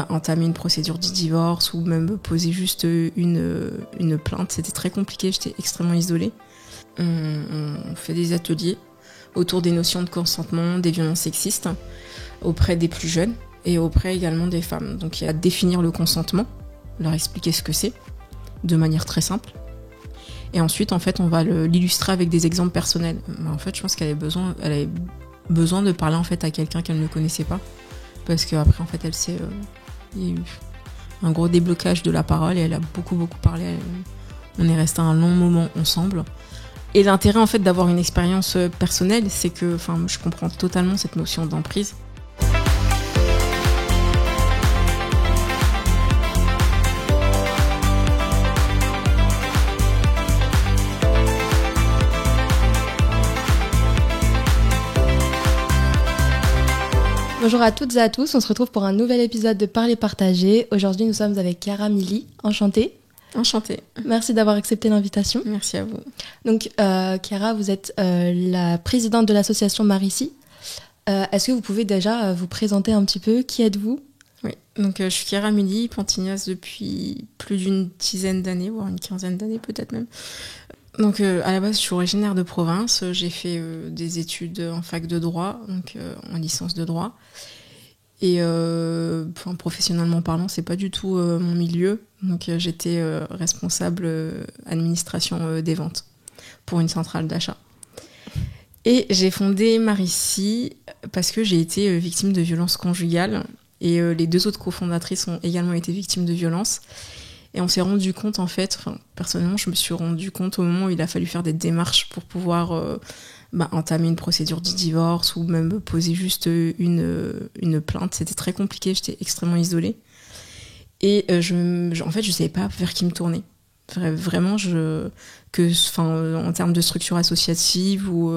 entamer une procédure de divorce ou même poser juste une plainte. C'était très compliqué, j'étais extrêmement isolée. On fait des ateliers autour des notions de consentement, des violences sexistes, auprès des plus jeunes et auprès également des femmes. Donc il y a à définir le consentement, leur expliquer ce que c'est, de manière très simple. Et ensuite, en fait, on va l'illustrer avec des exemples personnels. En fait, je pense qu'elle avait besoin de parler en fait à quelqu'un qu'elle ne connaissait pas, parce qu'après, en fait, elle sait, il y a eu un gros déblocage de la parole et elle a beaucoup parlé. On est resté un long moment ensemble. Et l'intérêt en fait d'avoir une expérience personnelle, c'est que, je comprends totalement cette notion d'emprise. Bonjour à toutes et à tous, on se retrouve pour un nouvel épisode de Parler Partager. Aujourd'hui, nous sommes avec Chiara Mili. Enchantée. Enchantée. Merci d'avoir accepté l'invitation. Merci à vous. Donc, Chiara, vous êtes la présidente de l'association Marici. Est-ce que vous pouvez déjà vous présenter un petit peu? Qui êtes-vous? Oui, donc je suis Chiara Mili, pantignasse depuis plus d'une dizaine d'années, voire une quinzaine d'années peut-être même. Donc à la base, je suis originaire de province. J'ai fait des études en fac de droit, donc en licence de droit. Et professionnellement parlant, c'est pas du tout mon milieu. Donc j'étais responsable administration des ventes pour une centrale d'achat. Et j'ai fondé Marici parce que j'ai été victime de violences conjugales. Et les deux autres cofondatrices ont également été victimes de violences. Et on s'est rendu compte, en fait, personnellement, je me suis rendu compte au moment où il a fallu faire des démarches pour pouvoir entamer une procédure de divorce ou même poser juste une plainte. C'était très compliqué, j'étais extrêmement isolée. Et en fait, je savais pas vers qui me tourner. Vraiment, en termes de structure associative ou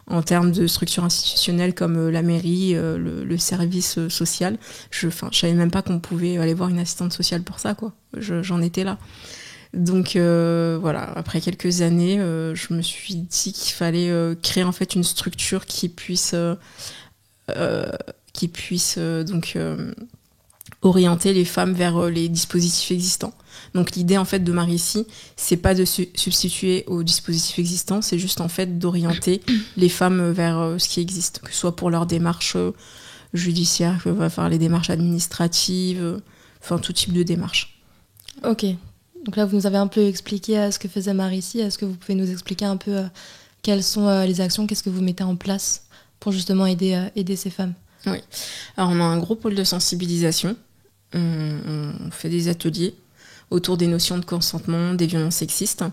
en termes de structure institutionnelle comme la mairie, le service social, je savais même pas qu'on pouvait aller voir une assistante sociale pour ça, quoi. J'en étais là. Donc voilà, après quelques années, je me suis dit qu'il fallait créer en fait une structure qui puisse orienter les femmes vers les dispositifs existants. Donc l'idée en fait de Marici, c'est pas de substituer aux dispositifs existants, c'est juste en fait d'orienter les femmes vers ce qui existe, que ce soit pour leurs démarches judiciaires, que va faire les démarches administratives, tout type de démarches. Ok, donc là vous nous avez un peu expliqué ce que faisait Marici. Est-ce que vous pouvez nous expliquer un peu quelles sont les actions, qu'est-ce que vous mettez en place pour justement aider ces femmes? Oui, alors on a un gros pôle de sensibilisation, on fait des ateliers autour des notions de consentement, des violences sexistes,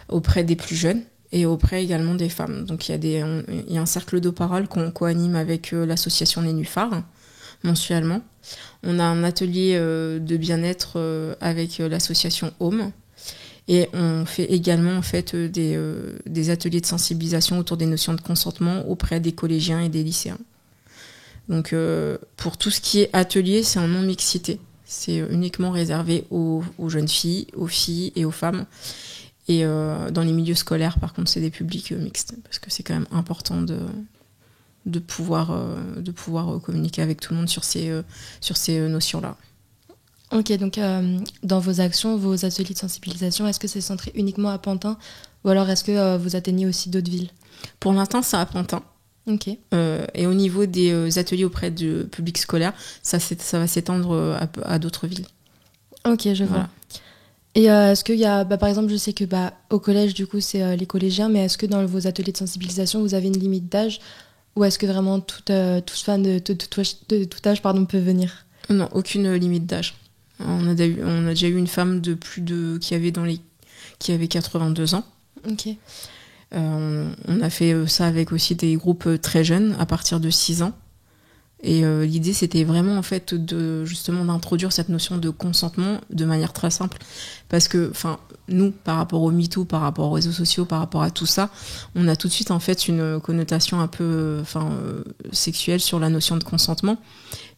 auprès des plus jeunes et auprès également des femmes. Donc il y a un cercle de parole qu'on co-anime avec l'association Nénuphar, mensuellement. On a un atelier de bien-être avec l'association Home. Et on fait également en fait des ateliers de sensibilisation autour des notions de consentement auprès des collégiens et des lycéens. Donc pour tout ce qui est atelier, c'est en non-mixité. C'est uniquement réservé aux jeunes filles, aux filles et aux femmes. Et dans les milieux scolaires, par contre, c'est des publics mixtes, parce que c'est quand même important de pouvoir communiquer avec tout le monde sur ces notions-là. Ok, donc dans vos actions, vos ateliers de sensibilisation, est-ce que c'est centré uniquement à Pantin, ou alors est-ce que vous atteignez aussi d'autres villes? Pour l'instant, c'est à Pantin. Ok. Et au niveau des ateliers auprès du public scolaire, ça va s'étendre à d'autres villes. Ok, je vois. Et est-ce qu'il y a, par exemple, je sais que au collège, du coup, c'est les collégiens, mais est-ce que dans vos ateliers de sensibilisation, vous avez une limite d'âge, ou est-ce que vraiment toute femme de tout âge peut venir? Non, aucune limite d'âge. On a déjà eu une femme qui avait 82 ans. Ok. On a fait ça avec aussi des groupes très jeunes, à partir de 6 ans. Et l'idée, c'était vraiment en fait justement d'introduire cette notion de consentement de manière très simple. Parce que nous, par rapport au MeToo, par rapport aux réseaux sociaux, par rapport à tout ça, on a tout de suite en fait une connotation un peu sexuelle sur la notion de consentement.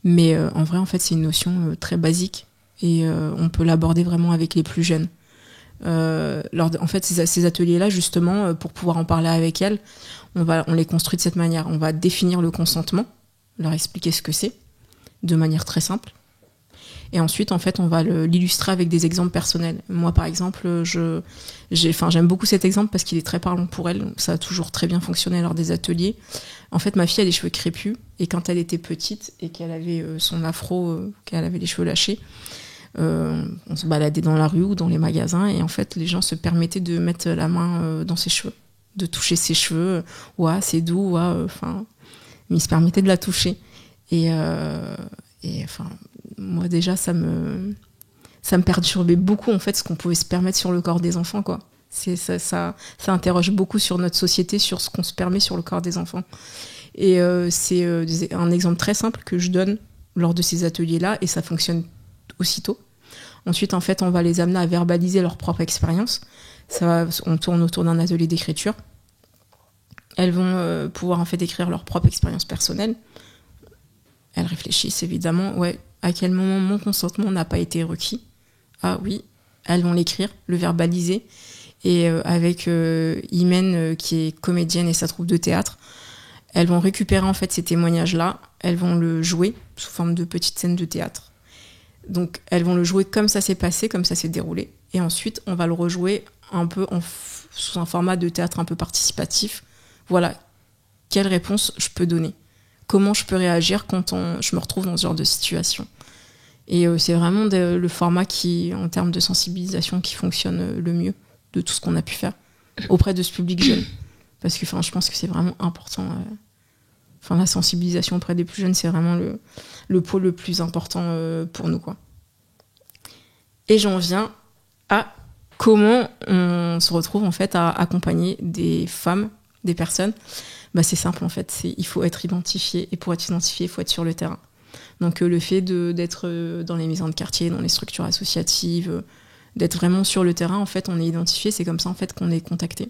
Mais en vrai, en fait, c'est une notion très basique. Et on peut l'aborder vraiment avec les plus jeunes. En fait, ces ateliers-là, justement, pour pouvoir en parler avec elles, on les construit de cette manière. On va définir le consentement, leur expliquer ce que c'est, de manière très simple. Et ensuite, en fait, on va l'illustrer avec des exemples personnels. Moi, par exemple, j'aime beaucoup cet exemple parce qu'il est très parlant pour elle. Ça a toujours très bien fonctionné lors des ateliers. En fait, ma fille a des cheveux crépus et quand elle était petite et qu'elle avait son afro, qu'elle avait les cheveux lâchés, on se baladait dans la rue ou dans les magasins et en fait, les gens se permettaient de mettre la main dans ses cheveux, de toucher ses cheveux. Ouais, c'est doux, ouais, enfin, mais ils se permettaient de la toucher. Et enfin, moi déjà, ça me perturbait beaucoup en fait ce qu'on pouvait se permettre sur le corps des enfants, quoi. Ça interroge beaucoup sur notre société, sur ce qu'on se permet sur le corps des enfants. Et c'est un exemple très simple que je donne lors de ces ateliers-là, et ça fonctionne aussitôt. Ensuite, en fait, on va les amener à verbaliser leur propre expérience. On tourne autour d'un atelier d'écriture. Elles vont pouvoir en fait écrire leur propre expérience personnelle. Elles réfléchissent évidemment. Ouais, à quel moment mon consentement n'a pas été requis? Ah oui, elles vont l'écrire, le verbaliser. Et avec Imen, qui est comédienne et sa troupe de théâtre, elles vont récupérer en fait ces témoignages-là. Elles vont le jouer sous forme de petites scènes de théâtre. Donc elles vont le jouer comme ça s'est passé, comme ça s'est déroulé. Et ensuite, on va le rejouer un peu sous un format de théâtre un peu participatif. Voilà, quelle réponse je peux donner? Comment je peux réagir quand je me retrouve dans ce genre de situation? Et c'est vraiment le format qui, en termes de sensibilisation, qui fonctionne le mieux de tout ce qu'on a pu faire auprès de ce public jeune. Parce que je pense que c'est vraiment important. La sensibilisation auprès des plus jeunes, c'est vraiment le pôle le plus important pour nous, quoi. Et j'en viens à comment on se retrouve en fait à accompagner des femmes, des personnes. C'est simple en fait, il faut être identifié, et pour être identifié, il faut être sur le terrain. Donc le fait d'être dans les maisons de quartier, dans les structures associatives, d'être vraiment sur le terrain, en fait, on est identifié, c'est comme ça en fait qu'on est contacté.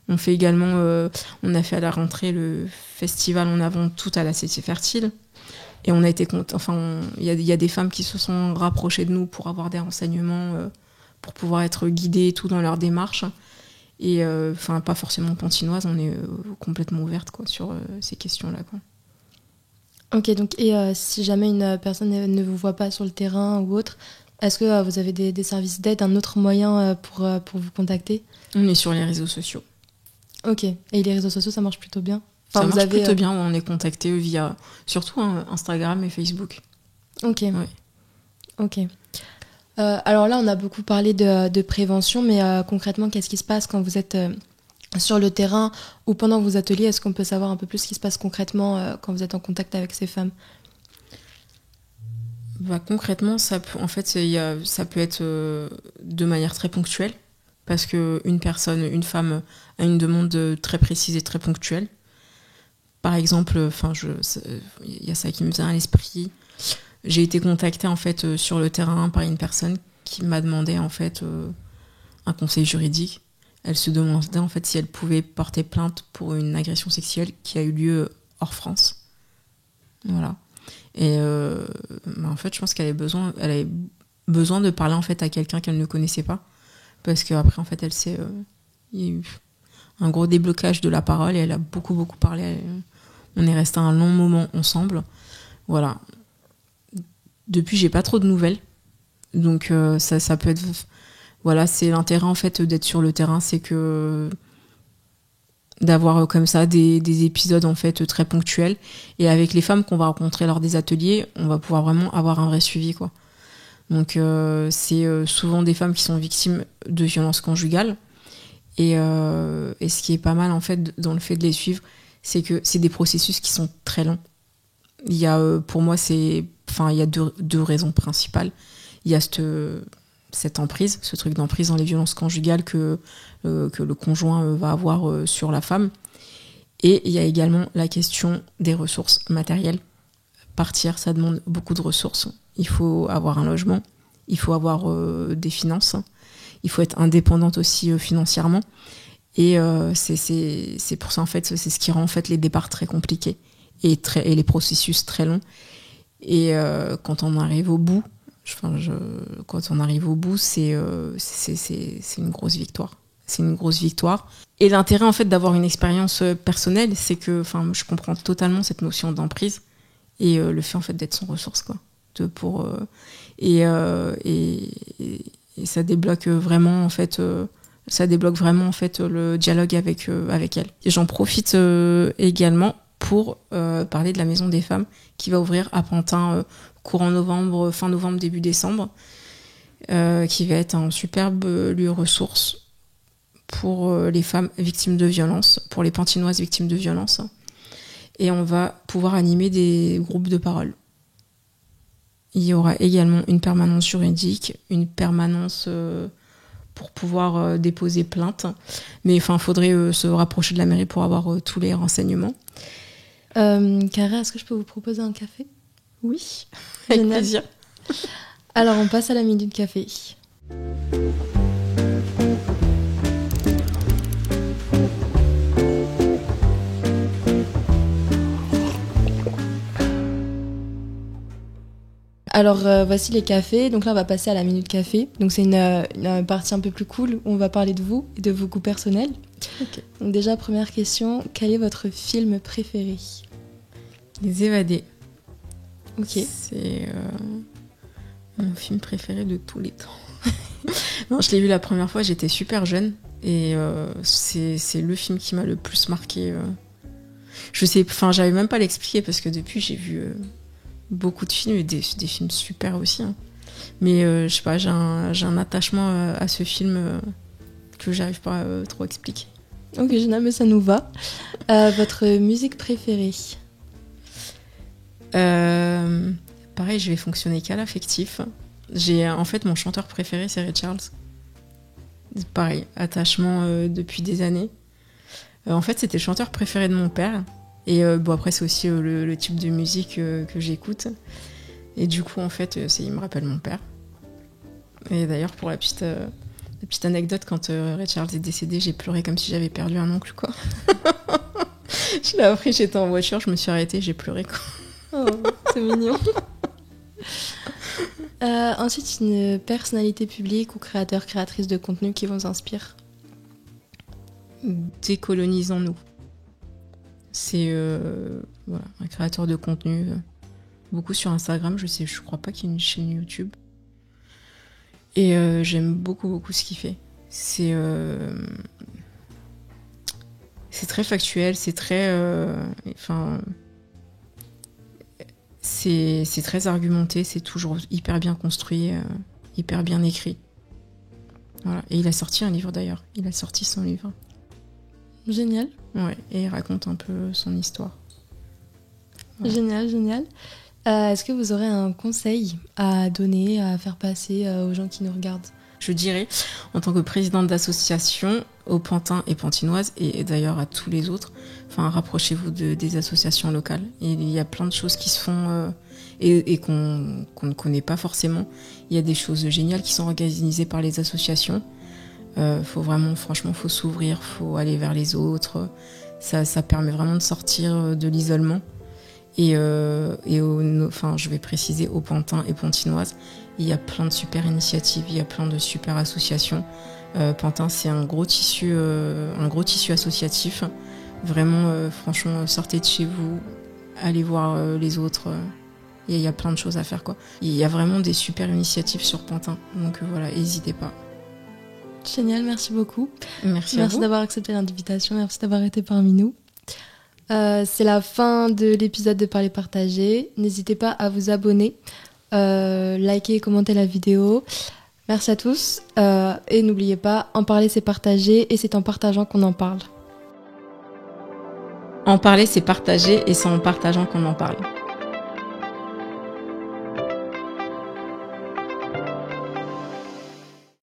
On fait également, on a fait à la rentrée le festival En avant tout à la Cité Fertile, et on a été il y a des femmes qui se sont rapprochées de nous pour avoir des renseignements, pour pouvoir être guidées et tout dans leur démarche. Et pas forcément pantinoise, on est complètement ouverte, quoi, sur ces questions-là, quoi. Ok, donc si jamais une personne ne vous voit pas sur le terrain ou autre, est-ce que vous avez des services d'aide, un autre moyen pour vous contacter? On est sur les réseaux sociaux. Ok, et les réseaux sociaux, ça marche plutôt bien? Ça marche plutôt bien, on est contacté via surtout Instagram et Facebook. Ok, ouais. Ok. Alors là, on a beaucoup parlé de prévention, mais concrètement, qu'est-ce qui se passe quand vous êtes sur le terrain ou pendant vos ateliers? Est-ce qu'on peut savoir un peu plus ce qui se passe concrètement quand vous êtes en contact avec ces femmes? Concrètement, ça peut être de manière très ponctuelle, parce qu'une femme a une demande très précise et très ponctuelle. Par exemple, il y a ça qui me vient à l'esprit. J'ai été contactée en fait sur le terrain par une personne qui m'a demandé en fait un conseil juridique. Elle se demandait en fait si elle pouvait porter plainte pour une agression sexuelle qui a eu lieu hors France. Voilà. Et en fait, je pense qu'elle avait besoin de parler en fait à quelqu'un qu'elle ne connaissait pas, parce qu'après en fait, il y a eu un gros déblocage de la parole et elle a beaucoup parlé. On est resté un long moment ensemble. Voilà. Depuis, j'ai pas trop de nouvelles. Donc ça peut être... Voilà, c'est l'intérêt en fait d'être sur le terrain, c'est que d'avoir comme ça des épisodes en fait très ponctuels. Et avec les femmes qu'on va rencontrer lors des ateliers, on va pouvoir vraiment avoir un vrai suivi, quoi. Donc c'est souvent des femmes qui sont victimes de violences conjugales. Et ce qui est pas mal en fait dans le fait de les suivre, c'est que c'est des processus qui sont très longs. Il y a, pour moi, il y a deux raisons principales. Il y a cette emprise, ce truc d'emprise dans les violences conjugales que le conjoint va avoir sur la femme. Et il y a également la question des ressources matérielles. Partir, ça demande beaucoup de ressources. Il faut avoir un logement, il faut avoir des finances, il faut être indépendante aussi financièrement. Et c'est pour ça, en fait, c'est ce qui rend en fait les départs très compliqués et les processus très longs. Et quand on arrive au bout, c'est une grosse victoire. C'est une grosse victoire. Et l'intérêt en fait d'avoir une expérience personnelle, c'est que je comprends totalement cette notion d'emprise et le fait en fait d'être sans ressources, quoi. contacts pour et ça débloque vraiment en fait le dialogue avec elle. Et j'en profite également pour parler de la Maison des Femmes qui va ouvrir à Pantin courant novembre, fin novembre, début décembre, qui va être un superbe lieu ressource pour les femmes victimes de violences, pour les Pantinoises victimes de violences. Et on va pouvoir animer des groupes de parole. Il y aura également une permanence juridique, une permanence pour pouvoir déposer plainte. Mais il faudrait se rapprocher de la mairie pour avoir tous les renseignements. Cara, est-ce que je peux vous proposer un café ? Oui, avec plaisir. Alors, on passe à la minute café. Alors, voici les cafés. Donc là, on va passer à la minute café. Donc, c'est une partie un peu plus cool où on va parler de vous et de vos goûts personnels. Okay. Donc déjà, première question, quel est votre film préféré ? Les Évadés. Ok. C'est mon film préféré de tous les temps. Non, je l'ai vu la première fois, j'étais super jeune. Et c'est le film qui m'a le plus marqué. J'arrive même pas à l'expliquer parce que depuis, j'ai vu beaucoup de films et des films super aussi. Hein. Mais je sais pas, j'ai un attachement à ce film que j'arrive pas trop à expliquer. Ok, génial, mais ça nous va. Votre musique préférée ? Pareil, je vais fonctionner qu'à l'affectif. En fait, mon chanteur préféré, c'est Ray Charles. Pareil, attachement depuis des années. En fait, c'était le chanteur préféré de mon père. Et après, c'est aussi le type de musique que j'écoute. Et du coup, en fait, il me rappelle mon père. Et d'ailleurs, pour la petite anecdote, quand Ray Charles est décédé, j'ai pleuré comme si j'avais perdu un oncle, quoi. Je l'ai appris, j'étais en voiture, je me suis arrêtée, j'ai pleuré, quoi. Oh, c'est mignon. Ensuite, une personnalité publique ou créatrice de contenu qui vous inspire ? Décolonisons-nous. C'est un créateur de contenu, beaucoup sur Instagram, je crois pas qu'il y ait une chaîne YouTube. Et j'aime beaucoup ce qu'il fait. C'est très factuel, c'est très... c'est très argumenté, c'est toujours hyper bien construit, hyper bien écrit. Voilà. Et il a sorti un livre d'ailleurs, il a sorti son livre. Génial. Ouais, et il raconte un peu son histoire. Voilà. Génial. Est-ce que vous aurez un conseil à donner, à faire passer aux gens qui nous regardent ? Je dirais, en tant que présidente d'association, aux Pantins et Pantinoises, et d'ailleurs à tous les autres, rapprochez-vous des associations locales. Et il y a plein de choses qui se font et qu'on ne connaît pas forcément. Il y a des choses géniales qui sont organisées par les associations. Faut s'ouvrir, faut aller vers les autres. Ça permet vraiment de sortir de l'isolement. Et je vais préciser, aux Pantins et Pantinoises, il y a plein de super initiatives, il y a plein de super associations. Pantin, c'est un gros tissu associatif. Vraiment, franchement, sortez de chez vous, allez voir les autres. Il y a plein de choses à faire, quoi. Il y a vraiment des super initiatives sur Pantin. Donc voilà, n'hésitez pas. Génial, merci beaucoup. Merci d'avoir accepté l'invitation, merci d'avoir été parmi nous. C'est la fin de l'épisode de Parler Partager. N'hésitez pas à vous abonner, liker et commenter la vidéo. Merci à tous. Et n'oubliez pas, en parler c'est partager et c'est en partageant qu'on en parle. En parler c'est partager et c'est en partageant qu'on en parle.